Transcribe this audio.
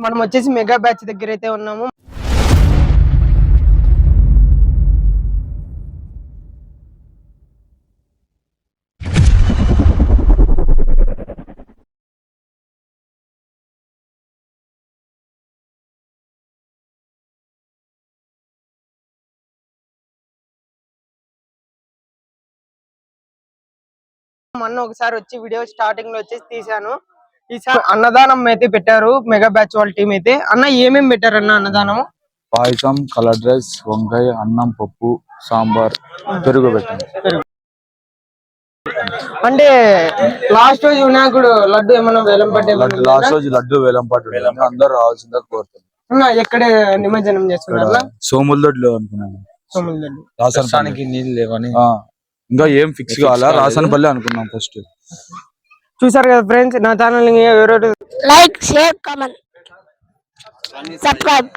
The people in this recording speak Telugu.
మనం వచ్చేసి మెగా బ్యాచ్ దగ్గర అయితే ఉన్నాము. మొన్న ఒకసారి వచ్చి వీడియో స్టార్టింగ్ లో వచ్చేసి తీసాను. ఈసారి అన్నదానం అయితే పెట్టారు మెగా బ్యాచ్ వాళ్ళ టీం అయితే. అన్న ఏమేమి పెట్టారు అన్న అన్నదానం? పాయసం, కలర్ రైస్, వంకాయ, అన్నం, పప్పు, సాంబార్, పెరుగు పెట్టండి. అంటే లాస్ట్ రోజు వినాయకుడు లడ్డు ఏమన్నా వేలం పట్టే లాస్ట్ రోజు లడ్డు వేలం పాటు అందరూ రావాల్సిందిగా కోరుతున్నాను. ఎక్కడే నిమజ్జనం చేస్తున్నారు? సోములదొడ్లో అనుకున్నాను. రాసానికి నీళ్ళు లేవని ఇంకా ఏం ఫిక్స్ కావాలా, రాసనపల్లి అనుకున్నాం ఫస్ట్. చూసారు కదా ఫ్రెండ్స్, నా channel like, share, comment, subscribe.